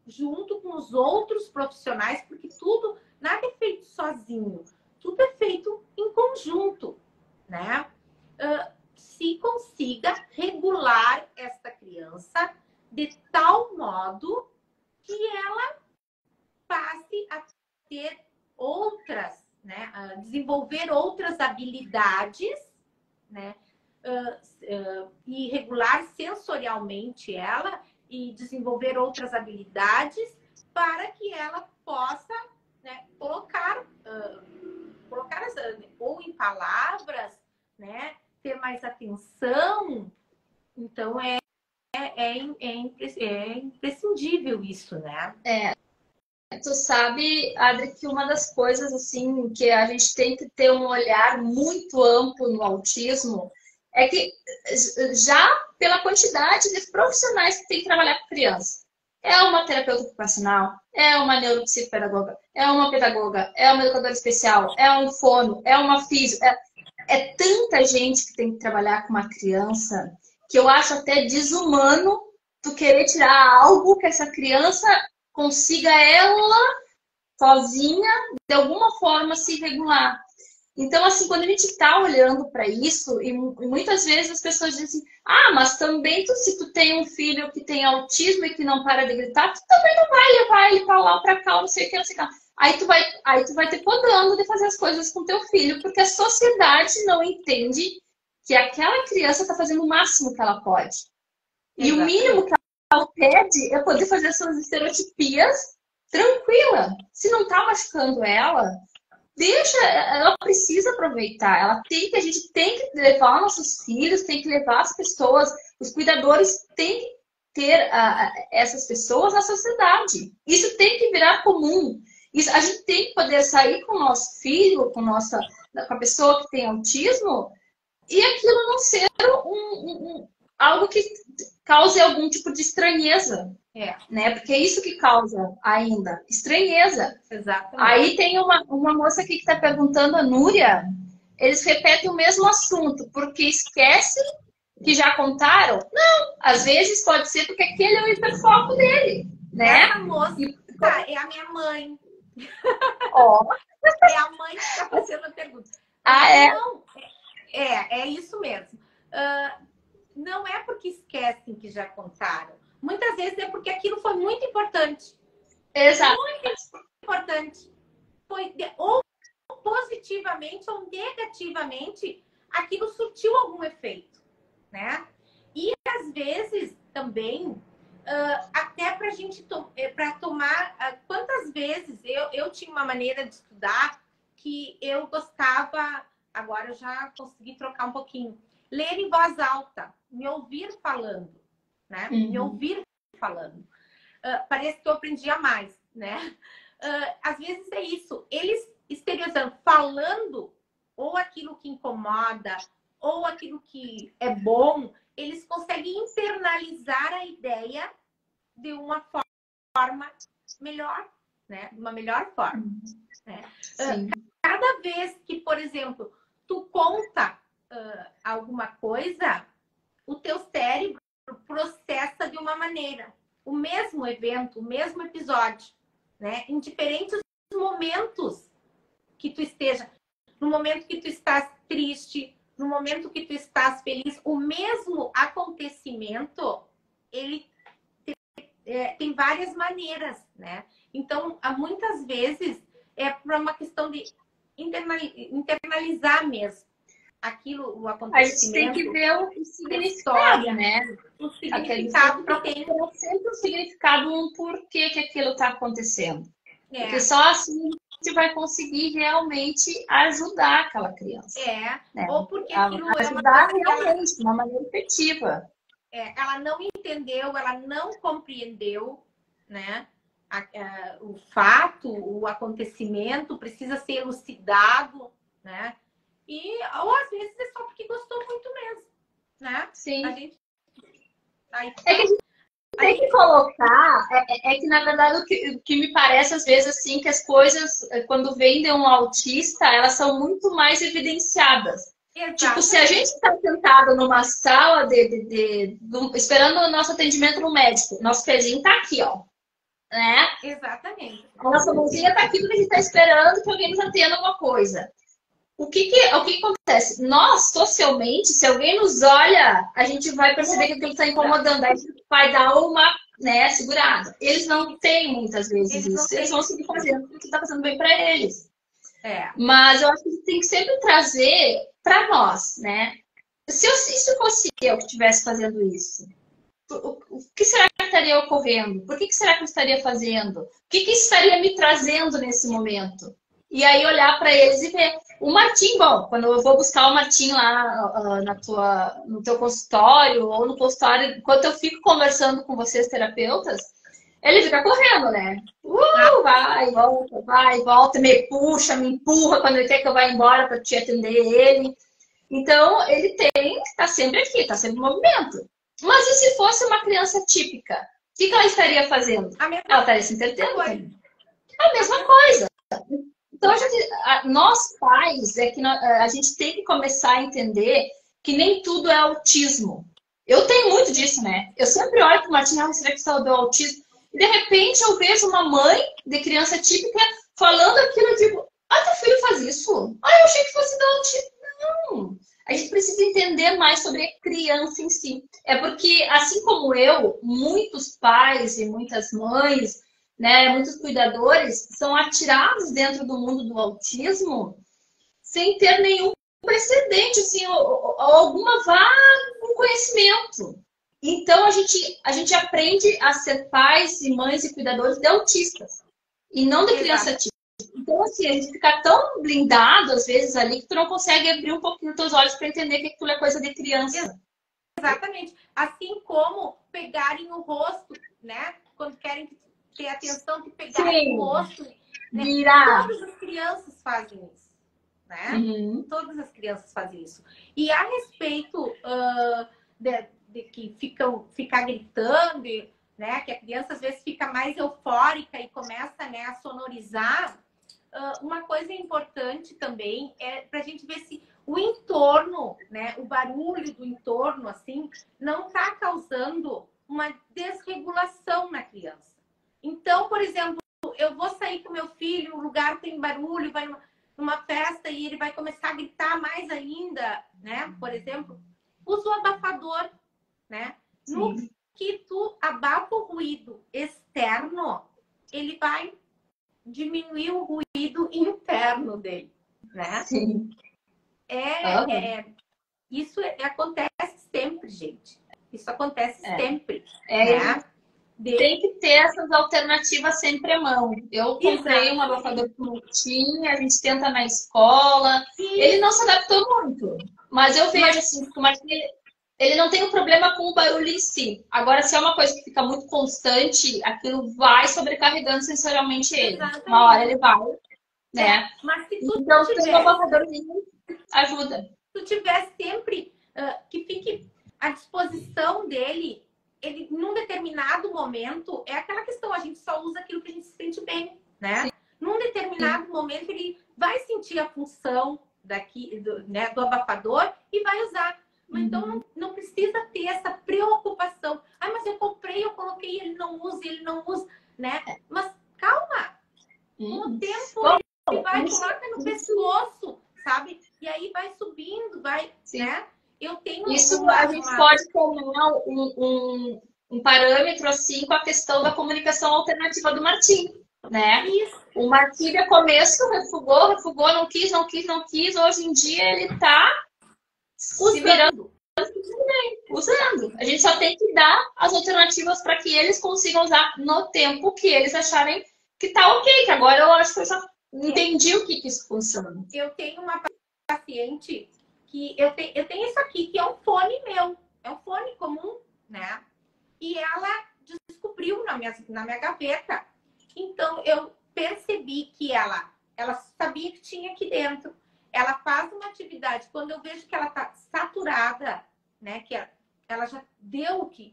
Junto com os outros profissionais, porque tudo, nada é feito sozinho, tudo é feito em conjunto, né? Se consiga regular esta criança de tal modo que ela passe a ter outras, né, a desenvolver outras habilidades, né, e regular sensorialmente ela e desenvolver outras habilidades para que ela possa, né, colocar ou em palavras, né, ter mais atenção. Então é imprescindível isso, né? Tu sabe, Adri, que uma das coisas assim que a gente tem que ter um olhar muito amplo no autismo é que já pela quantidade de profissionais que tem que trabalhar com criança. É uma terapeuta ocupacional, é uma neuropsicopedagoga, é uma pedagoga, é uma educadora especial, é um fono, é uma físio. É tanta gente que tem que trabalhar com uma criança que eu acho até desumano tu querer tirar algo que essa criança consiga ela sozinha, de alguma forma, se regular. Então, assim, quando a gente está olhando para isso, e muitas vezes as pessoas dizem assim, ah, mas também se tu tem um filho que tem autismo e que não para de gritar, tu também não vai levar ele para lá, para cá, não sei o que, não sei o que. Aí tu vai ter podando de fazer as coisas com teu filho, porque a sociedade não entende que aquela criança está fazendo o máximo que ela pode. E o mínimo que ela pede é poder fazer suas estereotipias tranquila. Se não tá machucando ela, deixa, ela precisa aproveitar. A gente tem que levar nossos filhos, tem que levar as pessoas, os cuidadores têm que ter essas pessoas na sociedade. Isso tem que virar comum. Isso, a gente tem que poder sair com o nosso filho, com a pessoa que tem autismo, e aquilo não ser algo que cause algum tipo de estranheza. Né? Porque é isso que causa ainda, estranheza. Exatamente. Aí tem uma moça aqui que está perguntando, a Núria, eles repetem o mesmo assunto, porque esquecem que já contaram? Não, às vezes pode ser porque aquele é o hiperfoco dele, né? Essa moça é a minha mãe. Ó. É a mãe que está fazendo a pergunta. Não, é isso mesmo. Não é porque esquecem que já contaram. Muitas vezes é porque aquilo foi muito importante. Exato. Muito importante. Foi ou positivamente ou negativamente, aquilo surtiu algum efeito, né? E às vezes também, até para a gente para tomar. Quantas vezes eu tinha uma maneira de estudar que eu gostava, agora eu já consegui trocar um pouquinho, ler em voz alta, me ouvir falando. Né? Me ouvir falando. Parece que eu aprendia mais, né? Às vezes é isso. Eles exteriorizando, falando ou aquilo que incomoda ou aquilo que é bom, eles conseguem internalizar a ideia de uma forma melhor, né? De uma melhor forma. Né? Cada vez que, por exemplo, tu conta alguma coisa, o teu cérebro processa de uma maneira. O mesmo evento, o mesmo episódio, né? Em diferentes momentos que tu esteja. No momento que tu estás triste, no momento que tu estás feliz, o mesmo acontecimento, ele tem várias maneiras, né? Então, muitas vezes, é por uma questão de internalizar mesmo aquilo, o acontecimento. A gente tem que ver o significado, né? O significado que tem. Sempre o significado, um porquê que aquilo está acontecendo. Porque só assim a gente vai conseguir realmente ajudar aquela criança. Né? Ou porque aquilo ajudar realmente, de uma maneira efetiva. Ela não entendeu, ela não compreendeu, né? O fato, o acontecimento precisa ser elucidado, né? Ou às vezes é só porque gostou muito mesmo, né? Sim. A gente É que a gente tem que colocar, que na verdade o que me parece às vezes assim, que as coisas, quando vêm de um autista, elas são muito mais evidenciadas. Exatamente. Tipo, se a gente está sentado numa sala esperando o nosso atendimento no médico, nosso pezinho está aqui, ó. Né? Exatamente. A nossa mãozinha está aqui porque a gente está esperando que alguém nos atenda alguma coisa. O que acontece? Nós, socialmente, se alguém nos olha, a gente vai perceber que aquilo está incomodando. Aí a gente vai dar uma segurada. Eles não têm muitas vezes isso. Eles vão seguir fazendo o que está fazendo bem para eles. Mas eu acho que tem que sempre trazer para nós, né? Se fosse eu que estivesse fazendo isso, o que será que estaria ocorrendo? Por que será que eu estaria fazendo? O que estaria me trazendo nesse momento? E aí olhar para eles e ver. O Martim, bom, quando eu vou buscar o Martim lá no teu consultório ou no consultório, enquanto eu fico conversando com vocês, terapeutas, ele fica correndo, né? Vai, volta, me puxa, me empurra quando ele quer que eu vá embora para te atender ele. Então, ele tem que estar sempre aqui, está sempre em movimento. Mas e se fosse uma criança típica? que ela estaria fazendo? A mesma Ela estaria se entretendo. coisa. A mesma coisa. Então, nós pais, a gente tem que começar a entender que nem tudo é autismo. Eu tenho muito disso, né? Eu sempre olho para o Martim, será que isso é do autismo? E, de repente, eu vejo uma mãe de criança típica falando aquilo, eu digo, teu filho faz isso? Eu achei que fosse do autismo. Não! A gente precisa entender mais sobre a criança em si. É porque, assim como eu, muitos pais e muitas mães, né, muitos cuidadores são atirados dentro do mundo do autismo sem ter nenhum precedente, assim, ou alguma vago conhecimento. Então, a gente aprende a ser pais e mães e cuidadores de autistas e não de criança típica. Então, assim, a gente fica tão blindado, às vezes, ali, que tu não consegue abrir um pouquinho os teus olhos para entender que aquilo é coisa de criança. Exatamente. Assim como pegarem o rosto, né? Quando querem ter atenção, que pegarem o rosto. Né? Virar. Todas as crianças fazem isso, né? Uhum. Todas as crianças fazem isso. E a respeito de que ficar gritando, né? Que a criança às vezes fica mais eufórica e começa, né, a sonorizar. Uma coisa importante também é para a gente ver se o entorno, né, o barulho do entorno, assim, não está causando uma desregulação na criança. Então, por exemplo, eu vou sair com meu filho, o lugar tem barulho, vai numa festa e ele vai começar a gritar mais ainda, né? Por exemplo, usa o abafador, né? No que tu abafa o ruído externo, ele vai diminuir o ruído interno dele, né? Sim. Isso acontece sempre, gente. Isso acontece sempre. Né? Tem que ter essas alternativas sempre à mão. Eu comprei um abafador que não tinha, a gente tenta na escola. Sim. Ele não se adaptou muito, mas eu vejo assim, ele não tem um problema com o barulho em si. Agora, se é uma coisa que fica muito constante, aquilo vai sobrecarregando sensorialmente ele. Exatamente. Uma hora ele vai, né? Mas se tu então, ter um abafadorzinho ajuda. Se tu tiver sempre que fique à disposição dele, ele, num determinado momento, é aquela questão, a gente só usa aquilo que a gente se sente bem, né? Sim. Num determinado momento, ele vai sentir a função do abafador e vai usar. Então, não precisa ter essa preocupação. Mas eu comprei, eu coloquei, ele não usa, né? Mas calma! Com o tempo, ele vai, coloca no pescoço, sabe? E aí vai subindo, vai, né? Eu tenho isso a gente pode tomar um parâmetro assim com a questão da comunicação alternativa do Martim, né? Isso. O Martim de começo refugou, não quis. Hoje em dia ele tá se virando, usando. A gente só tem que dar as alternativas para que eles consigam usar no tempo que eles acharem que tá ok, que agora eu acho que eu já entendi o que isso funciona. Eu tenho uma paciente que eu tenho isso aqui, que é um fone meu. É um fone comum, né? E ela descobriu na minha gaveta. Então, eu percebi que ela sabia que tinha aqui dentro. Ela faz uma atividade. Quando eu vejo que ela tá saturada, né? Que ela já deu o que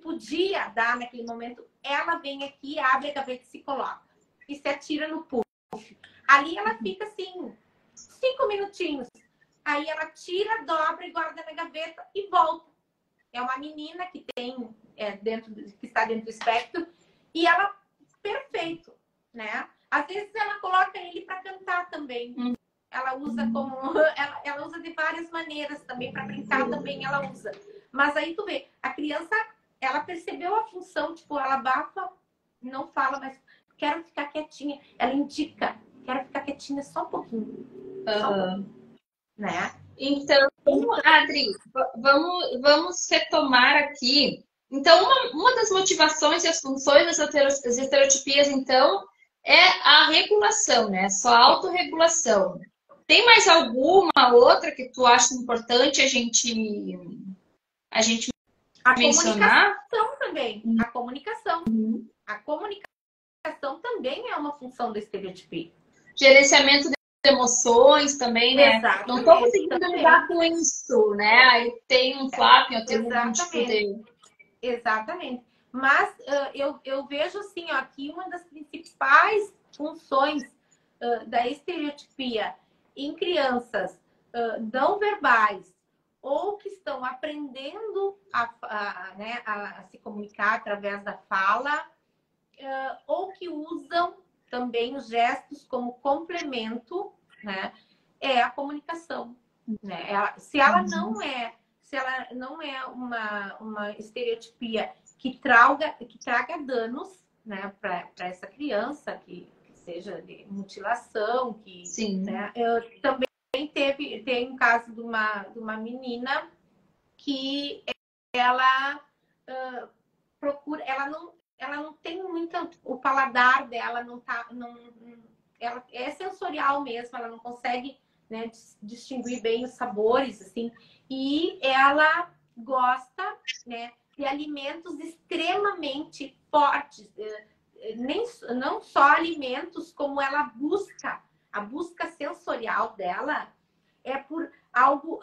podia dar naquele momento, ela vem aqui, abre a gaveta e se coloca. E se atira no puff. Ali ela fica assim, 5 minutinhos. Aí ela tira, dobra e guarda na gaveta e volta. É uma menina que tem que está dentro do espectro e ela, perfeito, né? Às vezes ela coloca ele para cantar também. Ela usa ela usa de várias maneiras também, para brincar também ela usa. Mas aí tu vê, a criança, ela percebeu a função, tipo, ela abafa, não fala, mas quero ficar quietinha. Ela indica, quero ficar quietinha só um pouquinho. Só um pouquinho. Né? Então, Adri, vamos retomar aqui. Então, uma das motivações e as funções das estereotipias, então, é a regulação, né? Só a autorregulação. Tem mais alguma outra que tu acha importante a gente mencionar? A comunicação também. A comunicação. A comunicação também é uma função da estereotipia. Gerenciamento de emoções também, né? Exatamente, não estou conseguindo lidar com isso, né? Aí tem um flap, eu tenho um tipo de... Exatamente. Mas eu vejo assim, ó, que uma das principais funções da estereotipia em crianças não verbais ou que estão aprendendo né, a se comunicar através da fala, ou que usam também os gestos como complemento, né, é a comunicação. Né? Se ela não é uma estereotipia que traga danos, né, para essa criança, que seja de mutilação, que, Sim. né, também tem um caso de uma menina que ela procura, ela não tem muito, o paladar dela não tá, ela é sensorial mesmo, ela não consegue, né, distinguir bem os sabores, assim, e ela gosta, né, de alimentos extremamente fortes, não só alimentos, como ela busca, a busca sensorial dela é por algo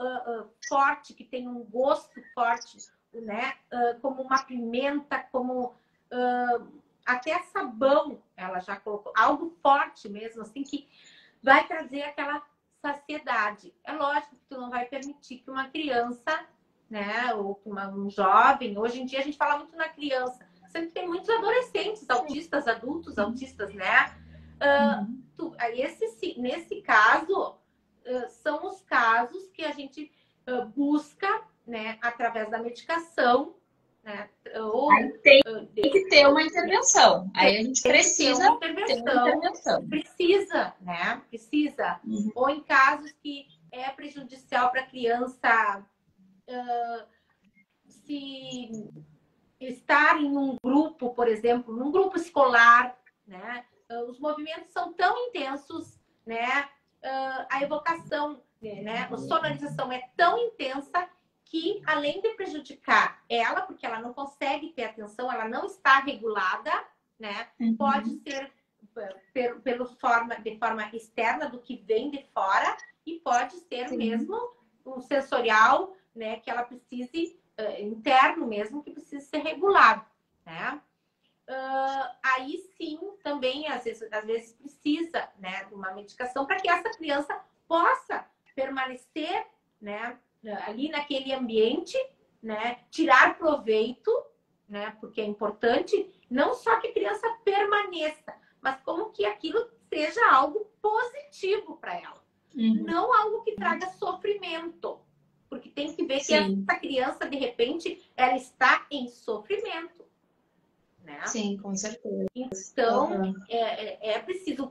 forte, que tem um gosto forte, né, como uma pimenta, como até sabão, ela já colocou, algo forte mesmo, assim, que vai trazer aquela saciedade. É lógico que tu não vai permitir que uma criança, né, ou um jovem, hoje em dia a gente fala muito na criança, sempre tem muitos adolescentes, autistas, adultos autistas, né? Nesse caso, são os casos que a gente busca, né, através da medicação, né, ou Tem que ter uma intervenção. Aí a gente precisa ter uma intervenção. Precisa, né? Precisa. Ou em casos que é prejudicial para a criança se estar em um grupo, por exemplo, num grupo escolar, né? Os movimentos são tão intensos, né? A evocação, né? A sonorização é tão intensa que, além de prejudicar ela, porque ela não consegue ter atenção, ela não está regulada, né? Pode ser de forma externa do que vem de fora e pode ser mesmo um sensorial, né? Que ela precise interno mesmo, que precisa ser regulado, né? Aí sim, também às vezes precisa, né, de uma medicação para que essa criança possa permanecer, né, ali naquele ambiente, né, tirar proveito, né, porque é importante não só que a criança permaneça, mas como que aquilo seja algo positivo para ela, não algo que traga sofrimento. Porque tem que ver que essa criança, de repente, ela está em sofrimento. Né? Sim, com certeza. Então, é preciso.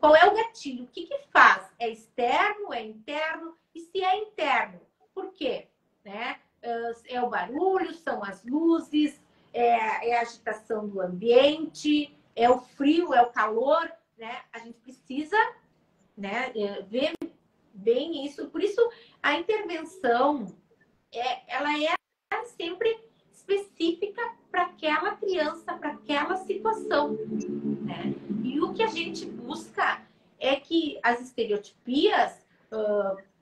Qual é o gatilho? O que faz? É externo? É interno? E se é interno? Por quê? Né? É o barulho, são as luzes, é a agitação do ambiente, é o frio, é o calor. Né? A gente precisa, né, ver bem isso. Por isso, a intervenção, ela é sempre específica para aquela criança, para aquela situação. Né? E o que a gente busca é que as estereotipias,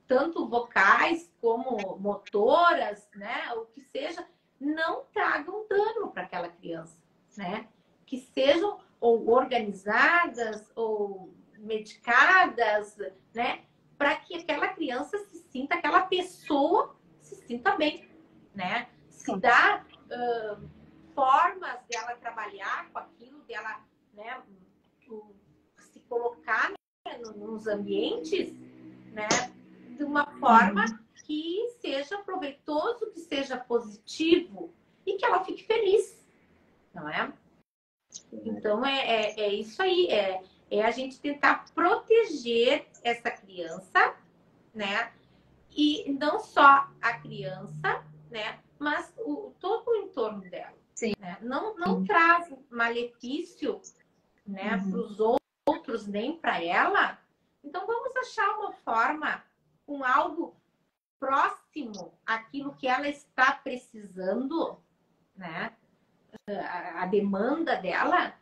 tanto vocais como motoras, né, o que seja, não tragam dano para aquela criança. Né? Que sejam ou organizadas ou medicadas, né? Para que aquela criança se sinta, aquela pessoa se sinta bem, né? Se dá formas dela trabalhar com aquilo, dela, né, se colocar, né, nos ambientes, né, de uma forma que seja proveitoso, que seja positivo e que ela fique feliz, não é? Então, é isso aí, é a gente tentar proteger essa criança, né? E não só a criança, né? Mas todo o entorno dela. Né? Não traz malefício, né, para os outros, nem para ela. Então, vamos achar uma forma, com algo próximo àquilo que ela está precisando, né? A demanda dela,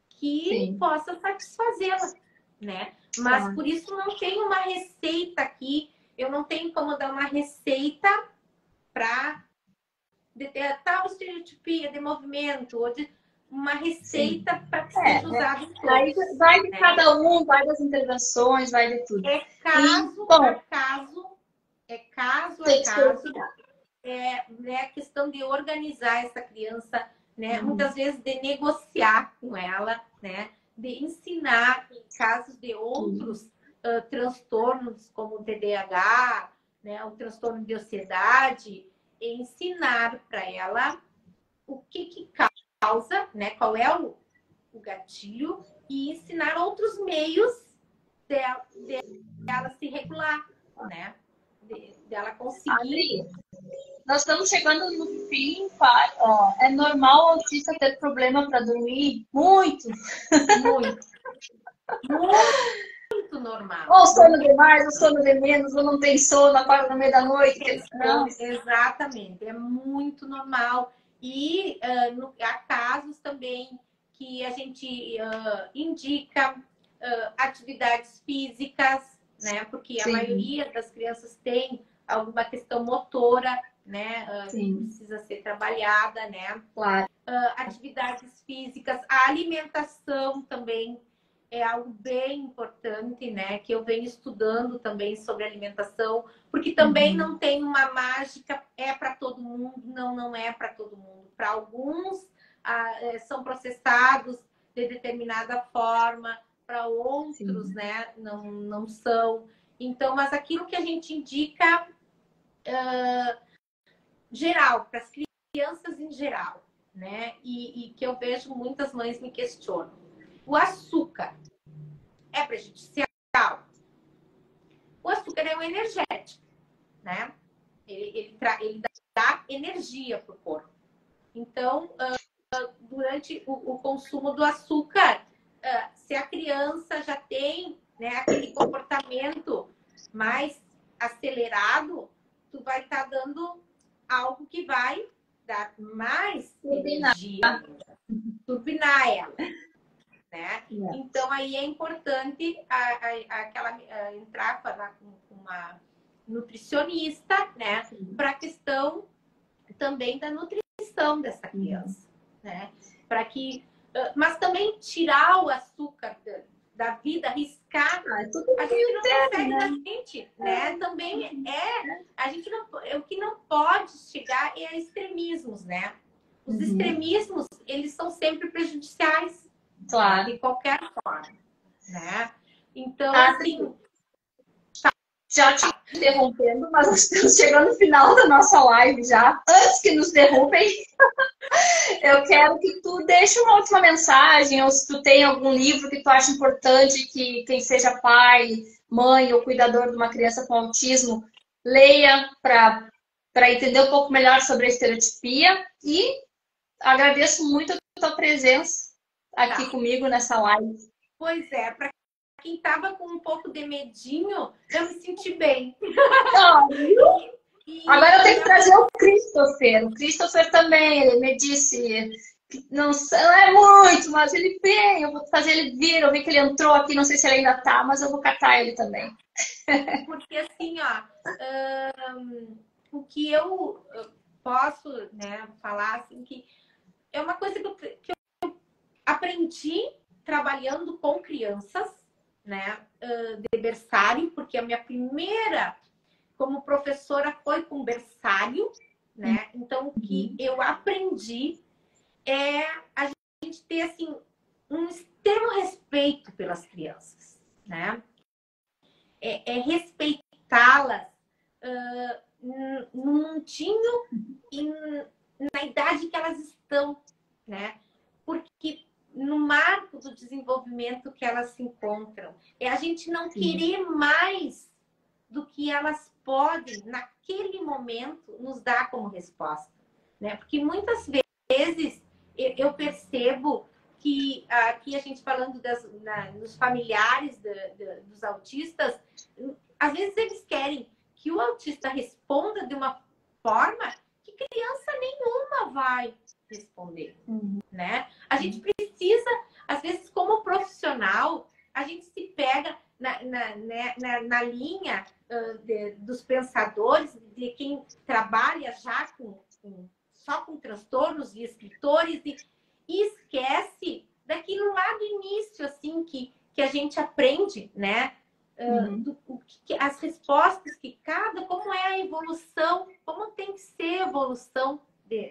que possa satisfazê-la, né? Mas por isso não tem uma receita aqui, eu não tenho como dar uma receita para de tal estereotipia de movimento, ou de uma receita para que seja usada em Aí todos. vai de né? cada um, vai das intervenções, vai de tudo. É caso bom, a caso, é caso tem a que ser caso, cuidado. né, a questão de organizar essa criança, né, Uhum. muitas vezes de negociar com ela, né, de ensinar em casos de outros transtornos, como o TDAH, né, o transtorno de ansiedade, ensinar para ela o que causa, né, qual é o gatilho e ensinar outros meios dela se regular, né, dela conseguir. Adri, nós estamos chegando no fim, pai. Ó, é normal o autista ter problema para dormir? Muito. Muito. Muito normal. Ou sono demais, ou sono de menos, ou não tem sono, acorda no meio da noite. Não, exatamente. É muito normal. E há casos também que a gente indica atividades físicas, né? Porque a Sim. maioria das crianças tem alguma questão motora, né? Que Sim. precisa ser trabalhada, né? Claro. Atividades físicas, a alimentação também é algo bem importante, né? Que eu venho estudando também sobre alimentação, porque também não tem uma mágica, é para todo mundo, não é para todo mundo. Para alguns são processados de determinada forma, para outros, Sim. né? Não são. Então, mas aquilo que a gente indica geral, para as crianças em geral, né? E que eu vejo muitas mães me questionam. O açúcar é prejudicial? O açúcar é um energético, né? Ele dá energia para o corpo. Então, durante o consumo do açúcar, se a criança já tem, né, aquele comportamento mais acelerado, tu vai estar dando algo que vai dar mais energia, turbinar ela. Né? Então, aí é importante entrar com uma nutricionista, né? Para a questão também da nutrição dessa criança, né? Para que, mas também tirar o açúcar da vida, arriscar, a gente não consegue da gente, né? Também a gente não, o que não pode chegar é a extremismos, né? Os extremismos, eles são sempre prejudiciais. Claro. De qualquer forma, né? Então, assim... Já te interrompendo, mas nós estamos chegando no final da nossa live já. Antes que nos derrubem, eu quero que tu deixe uma última mensagem, ou se tu tem algum livro que tu acha importante que quem seja pai, mãe ou cuidador de uma criança com autismo leia para entender um pouco melhor sobre a estereotipia. E agradeço muito a tua presença aqui comigo nessa live. Pois é, para quem estava com um pouco de medinho, eu me senti bem. Agora eu tenho que trazer o Christopher. O Christopher também, ele me disse, não é muito, mas ele vem, eu vou fazer ele vir. Eu vi que ele entrou aqui, não sei se ele ainda tá, mas eu vou catar ele também. Porque assim, o que eu posso, né, falar, assim, que é uma coisa que eu aprendi trabalhando com crianças, né, de berçário, porque a minha primeira como professora foi com berçário, né? Então, o que eu aprendi é a gente ter, assim, um extremo respeito pelas crianças, né? É respeitá-las no mundinho e na idade que elas estão, né? Porque no marco do desenvolvimento que elas se encontram, é a gente não querer mais do que elas podem, naquele momento, nos dar como resposta, né? Porque muitas vezes eu percebo que aqui a gente falando dos familiares dos autistas, às vezes eles querem que o autista responda de uma forma que criança nenhuma vai responder, né? A gente precisa, às vezes, como profissional, a gente se pega na linha dos pensadores, de quem trabalha já com só com transtornos e escritores e esquece daquilo lá do início, assim, que a gente aprende, né? As respostas que como é a evolução, como tem que ser a evolução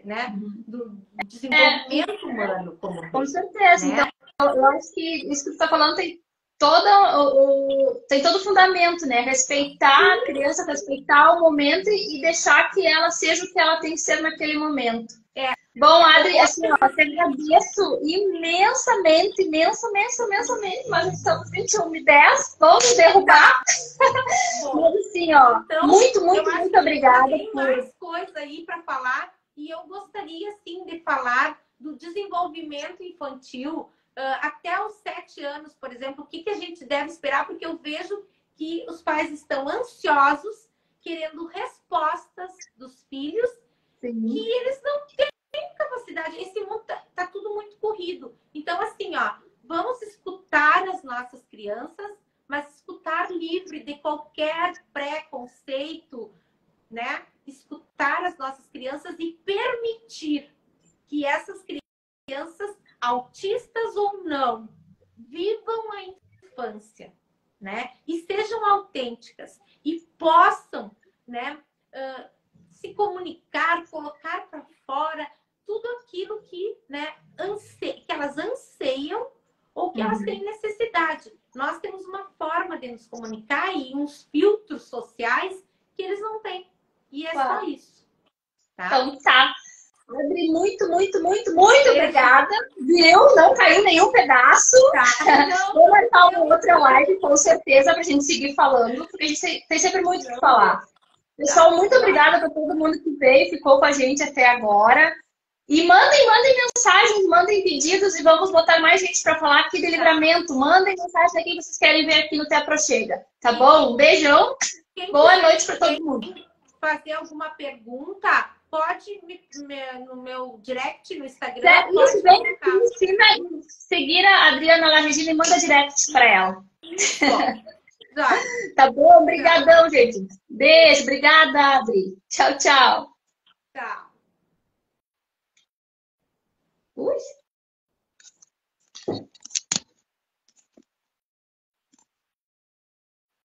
né? Do desenvolvimento humano. Com certeza. Né? Então, eu acho que isso que tu está falando tem todo o fundamento, né? Respeitar a criança, respeitar o momento e deixar que ela seja o que ela tem que ser naquele momento. Bom, Adri, assim, ó, eu te agradeço imensamente, mas estamos 21h10, vamos derrubar. Mas assim, ó, Então, muito obrigada. Tem mais coisa aí para falar e eu gostaria, sim, de falar do desenvolvimento infantil até os 7 anos, por exemplo. O que a gente deve esperar? Porque eu vejo que os pais estão ansiosos, querendo respostas dos filhos, que eles não têm capacidade. Esse mundo tá tudo muito corrido. Então, assim, ó, vamos escutar as nossas crianças, mas escutar livre de qualquer preconceito, né? Escutar as nossas crianças e permitir que essas crianças, autistas ou não, vivam a infância, né? E sejam autênticas e possam, né, se comunicar, colocar para fora tudo aquilo que, né, que elas anseiam ou que elas têm necessidade. Nós temos uma forma de nos comunicar e uns filtros sociais que eles não têm. E é só isso. Tá? Então tá. Adri, muito obrigada. Viu? Não caiu nenhum pedaço. Tá. Vou marcar uma outra live, com certeza, pra gente seguir falando, porque a gente tem sempre muito o que falar. Pessoal, muito obrigada para todo mundo que veio e ficou com a gente até agora. E mandem mensagens, mandem pedidos e vamos botar mais gente para falar aqui de Livramento. Mandem mensagens aqui que vocês querem ver aqui no Te Aproxega. Tá bom? Um beijão. Boa noite para todo mundo. Fazer alguma pergunta, pode no meu direct no Instagram. Isso, vem aqui em cima e seguir a Adriana Larregina e manda direct para ela. Tá bom? Obrigadão, gente. Beijo. Obrigada, Adri. Tchau, tchau. Tchau. Ui.